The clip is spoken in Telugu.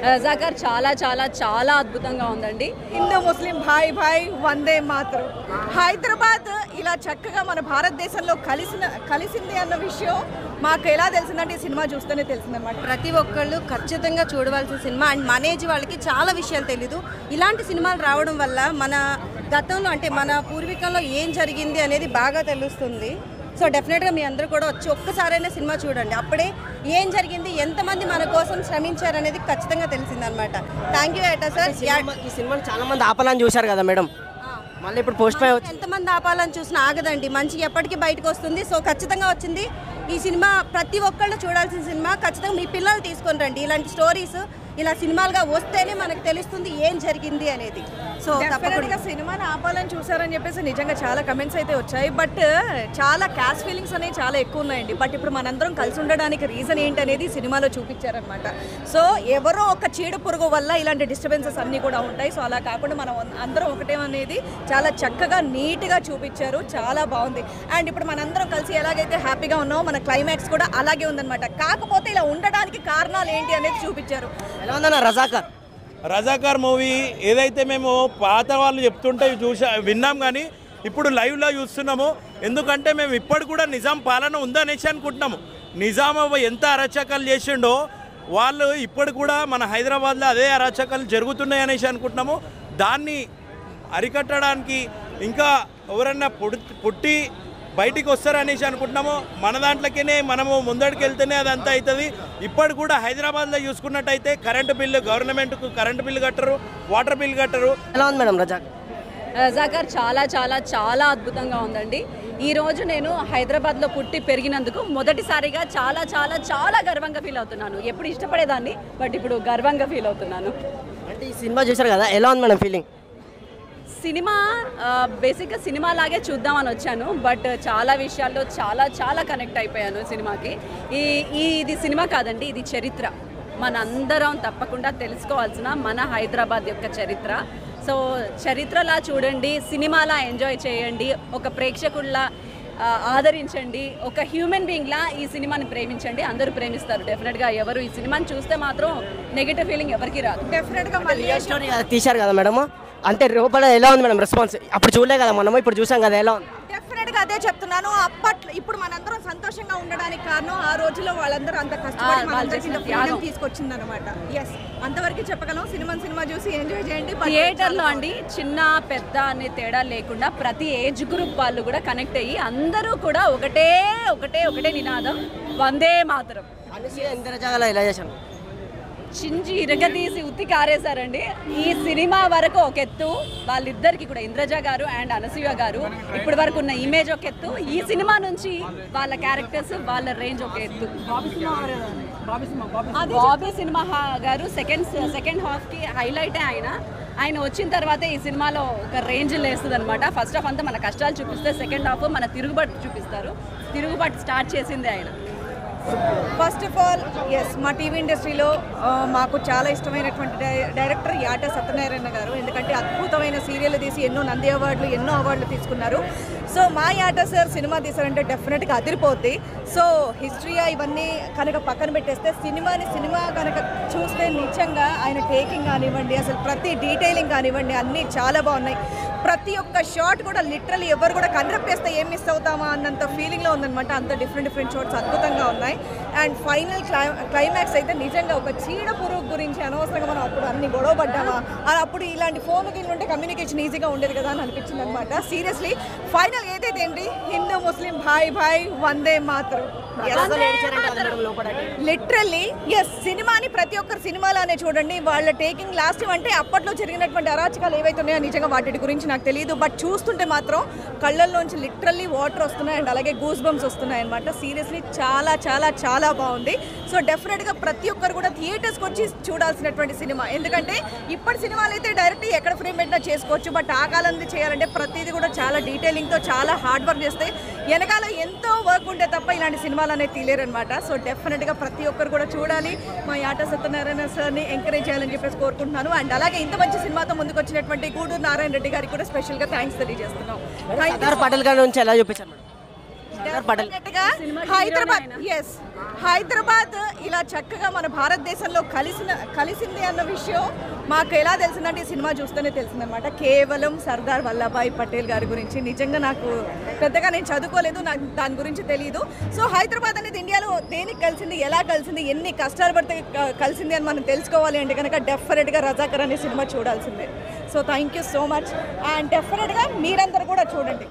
రజాకార్ చాలా చాలా చాలా అద్భుతంగా ఉందండి. హిందూ ముస్లిం భాయ్ భాయ్ వందే మాతరం. హైదరాబాద్ ఇలా చక్కగా మన భారతదేశంలో కలిసింది అన్న విషయం మాకు ఎలా తెలిసిందంటే ఈ సినిమా చూస్తేనే తెలిసిందన్నమాట. ప్రతి ఒక్కళ్ళు ఖచ్చితంగా చూడవలసిన సినిమా. అండ్ మన ఏజ్ వాళ్ళకి చాలా విషయాలు తెలీదు. ఇలాంటి సినిమాలు రావడం వల్ల మన గతంలో అంటే మన పూర్వీకంలో ఏం జరిగింది అనేది బాగా తెలుస్తుంది. సో డెఫినెట్గా మీ అందరూ కూడా వచ్చి ఒక్కసారైనా సినిమా చూడండి. అప్పుడే ఏం జరిగింది, ఎంతమంది మన కోసం శ్రమించారు అనేది ఖచ్చితంగా తెలిసిందనమాట. థ్యాంక్ యూ ఏటా సార్. ఈ సినిమాని చాలా మంది ఆపాలని చూశారు కదా మేడం, మళ్ళీ ఇప్పుడు పోస్ట్ పోయి ఎంతమంది ఆపాలని చూసినా ఆగదండి, మంచిగా ఎప్పటికీ బయటకు వస్తుంది. సో ఖచ్చితంగా వచ్చింది ఈ సినిమా. ప్రతి ఒక్కళ్ళు చూడాల్సిన సినిమా. ఖచ్చితంగా మీ పిల్లలు తీసుకొని రండి. ఇలాంటి స్టోరీస్ ఇలా సినిమాలుగా వస్తేనే మనకు తెలుస్తుంది ఏం జరిగింది అనేది. సో తప్పకుండా సినిమాని ఆపాలని చూసారని చెప్పేసి నిజంగా చాలా కమెంట్స్ అయితే వచ్చాయి. బట్ చాలా క్యాష్ ఫీలింగ్స్ అనేవి చాలా ఎక్కువ ఉన్నాయండి. బట్ ఇప్పుడు మనందరం కలిసి ఉండడానికి రీజన్ ఏంటి అనేది సినిమాలో చూపించారనమాట. సో ఎవరో ఒక చీడ పురుగు వల్ల ఇలాంటి డిస్టర్బెన్సెస్ అన్నీ కూడా ఉంటాయి. సో అలా కాకుండా మనం అందరం ఒకటే అనేది చాలా చక్కగా నీట్గా చూపించారు. చాలా బాగుంది. అండ్ ఇప్పుడు మనందరం కలిసి ఎలాగైతే హ్యాపీగా ఉన్నామో మన క్లైమాక్స్ కూడా అలాగే ఉందన్నమాట. కాకపోతే ఇలా ఉండడానికి కారణాలు ఏంటి అనేది చూపించారు. ఎలా ఉందన్న రజాకార్? రజాకార్ మూవీ ఏదైతే మేము పాత వాళ్ళు చెప్తుంటే విన్నాం, కానీ ఇప్పుడు లైవ్లో చూస్తున్నాము. ఎందుకంటే మేము ఇప్పుడు కూడా నిజాం పాలన ఉందనేసి అనుకుంటున్నాము. నిజాం ఎంత అరాచకాలు చేసిండో వాళ్ళు ఇప్పుడు కూడా మన హైదరాబాద్లో అదే అరాచకాలు జరుగుతున్నాయి అనేసి అనుకుంటున్నాము. దాన్ని అరికట్టడానికి ఇంకా ఎవరన్నా పుట్టి బయటికి వస్తారనేసి అనుకుంటున్నాము. మన దాంట్లోనే మనము ముందడికి వెళ్తేనే అదంతా అవుతుంది. ఇప్పుడు కూడా హైదరాబాద్లో చూసుకున్నట్టయితే కరెంటు బిల్లు, గవర్నమెంట్కు కరెంటు బిల్లు కట్టరు, వాటర్ బిల్లు కట్టరు. ఎలా ఉంది మేడం రజాకార్? రజాకార్ చాలా చాలా చాలా అద్భుతంగా ఉందండి. ఈరోజు నేను హైదరాబాద్లో పుట్టి పెరిగినందుకు మొదటిసారిగా చాలా చాలా చాలా గర్వంగా ఫీల్ అవుతున్నాను. ఎప్పుడు ఇష్టపడేదాన్ని, బట్ ఇప్పుడు గర్వంగా ఫీల్ అవుతున్నాను. అంటే ఈ సినిమా చూసారు కదా, ఎలా ఉంది మేడం ఫీలింగ్? సినిమా బేసిక్గా సినిమా లాగే చూద్దామని వచ్చాను, బట్ చాలా విషయాల్లో చాలా చాలా కనెక్ట్ అయిపోయాను సినిమాకి. ఇది సినిమా కాదండి, ఇది చరిత్ర. మనందరం తప్పకుండా తెలుసుకోవాల్సిన మన హైదరాబాద్ యొక్క చరిత్ర. సో చరిత్రలా చూడండి, సినిమాలా ఎంజాయ్ చేయండి, ఒక ప్రేక్షకుల్లా ఆదరించండి, ఒక హ్యూమన్ బీయింగ్లా ఈ సినిమాని ప్రేమించండి. అందరూ ప్రేమిస్తారు డెఫినెట్గా. ఎవరు ఈ సినిమాని చూస్తే మాత్రం నెగిటివ్ ఫీలింగ్ ఎవరికి రాదు. డెఫినెట్గా మళ్ళీ స్టోరీ తీశారు కదా మేడం, అంటే లోపల ఎలా ఉంది మేడం రెస్పాన్స్? అప్పుడు చూడలే కదా మనము, ఇప్పుడు చూసాం కదా, ఎలా ఉంది? డెఫినెట్గా అదే చెప్తున్నాను. అప్పట్లో ఇప్పుడు మనందరం సంతోషంగా ఉండడానికి కారణం ఆ రోజుల్లో వాళ్ళందరూ అంత కష్టపడి మనందరికీ తీసుకొచ్చింది అనమాట. ఎస్, అంతవరకు చెప్పగలం. సినిమా చూసి ఎంజాయ్ చేయండి. థియేటర్లో అండి చిన్న పెద్ద అనే తేడా లేకుండా ప్రతి ఏజ్ గ్రూప్ వాళ్ళు కూడా కనెక్ట్ అయ్యి అందరూ కూడా ఒకటే ఒకటే ఒకటే నినాదం, వందే మాతరం. ఇంద్రజాల ఎలా చేశాను, చించి ఇరగదీసి ఉత్తి కారేశారండి. ఈ సినిమా వరకు ఒక ఎత్తు, వాళ్ళిద్దరికి కూడా ఇంద్రజ గారు అండ్ అనసూయ గారు ఇప్పటి వరకు ఉన్న ఇమేజ్ ఒక ఎత్తు. ఈ సినిమా నుంచి వాళ్ళ క్యారెక్టర్స్, వాళ్ళ రేంజ్ ఒక ఎత్తు. బాబీ సినిమా గారు సెకండ్ హాఫ్కి హైలైటే ఆయన వచ్చిన తర్వాతే ఈ సినిమాలో ఒక రేంజ్ లేస్తుంది అనమాట. ఫస్ట్ హాఫ్ అంతా మన కష్టాలు చూపిస్తే, సెకండ్ హాఫ్ మన తిరుగుబాటు చూపిస్తారు. తిరుగుబాటు స్టార్ట్ చేసింది ఆయన. ఫస్ట్ ఆఫ్ ఆల్ ఎస్, మా టీవీ ఇండస్ట్రీలో మాకు చాలా ఇష్టమైనటువంటి డైరెక్టర్ యాట సత్యనారాయణ గారు. ఎందుకంటే అద్భుతమైన సీరియల్ తీసి ఎన్నో నంది అవార్డులు, ఎన్నో అవార్డులు తీసుకున్నారు. సో మా యాట సార్ సినిమా తీసారంటే డెఫినెట్గా అదిరిపోద్ది. సో హిస్టరీ ఇవన్నీ కనుక పక్కన పెట్టేస్తే సినిమా కనుక చూస్తే నిజంగా ఆయన టేకింగ్ కానివ్వండి, అసలు ప్రతి డీటెయిలింగ్ కానివ్వండి, అన్నీ చాలా బాగున్నాయి. ప్రతి ఒక్క షాట్ కూడా లిటరల్లీ ఎవరు కూడా కన్రెప్పేస్తే ఏం మిస్ అవుతామా అన్నంత ఫీలింగ్లో ఉందన్నమాట. అంత డిఫరెంట్ షాట్స్ అద్భుతంగా ఉన్నాయి. అండ్ ఫైనల్ క్లైమాక్స్ అయితే నిజంగా ఒక చీడ పురుగు గురించి అనవసరంగా మనం అప్పుడు అన్ని గొడవ పడ్డామా, అప్పుడు ఇలాంటి ఫోన్ ఉంటే కమ్యూనికేషన్ ఈజీగా ఉండేది కదా అని అనిపించింది అనమాట. సీరియస్లీ ఫైనల్ ఏదైతే ఏంటి, హిందూ ముస్లిం భాయ్ భాయ్ వందే మాతరం. లిటరల్లీ ఎస్, సినిమాని ప్రతి ఒక్కరు సినిమాలోనే చూడండి. వాళ్ళ టేకింగ్ లాస్ట్ అంటే అప్పట్లో జరిగినటువంటి అరాచకాలు ఏవైతే ఉన్నాయో నిజంగా వాటి గురించి నాకు తెలియదు, బట్ చూస్తుంటే మాత్రం కళ్ళల్లోంచి లిటరల్లీ వాటర్ వస్తున్నాయి అండ్ అలాగే గూస్ బంప్స్ వస్తున్నాయి అనమాట. సీరియస్లీ చాలా చాలా చాలా బాగుంది. సో డెఫినెట్గా ప్రతి ఒక్కరు కూడా థియేటర్స్కి వచ్చి చూడాల్సినటువంటి సినిమా. ఎందుకంటే ఇప్పటి సినిమాలు అయితే డైరెక్ట్ ఎక్కడ ఫ్రేమ్ పెట్టినా చేసుకోవచ్చు, బట్ ఆ కాలంలో చేయాలంటే ప్రతిదీ కూడా చాలా డీటెయిలింగ్తో చాలా హార్డ్ వర్క్ చేస్తే వెనకాల ఎంతో వర్క్ ఉంటే తప్ప ఇలాంటి సినిమాలు అనేది తీలేరనమాట. సో డెఫినెట్గా ప్రతి ఒక్కరు కూడా చూడాలి. మా యాట సత్యనారాయణ సార్ని ఎంకరేజ్ చేయాలని చెప్పేసి కోరుకుంటున్నాను. అండ్ అలాగే ఇంత మంచి సినిమాతో ముందుకు వచ్చినటువంటి గూడూరు నారాయణ రెడ్డి గారికి కూడా స్పెషల్గా థ్యాంక్స్ తెలియజేస్తున్నాం. పాటల గారి నుంచి ఎలా చూపించారు? డెఫినెట్గా హైదరాబాద్ హైదరాబాద్ ఇలా చక్కగా మన భారతదేశంలో కలిసింది అన్న విషయం మాకు ఎలా తెలిసిందంటే ఈ సినిమా చూస్తేనే తెలిసిందనమాట. కేవలం సర్దార్ వల్లభాయ్ పటేల్ గారి గురించి నిజంగా నాకు పెద్దగా నేను చదువుకోలేదు, నాకు దాని గురించి తెలియదు. సో హైదరాబాద్ అనేది ఇండియాలో దేనికి కలిసింది, ఎలా కలిసింది, ఎన్ని కష్టాలు పడితే కలిసింది అని మనం తెలుసుకోవాలి అంటే కనుక డెఫినెట్గా రజాకర్ అనే సినిమా చూడాల్సిందే. So thank you so much and డెఫినెట్గా మీరందరూ కూడా చూడండి.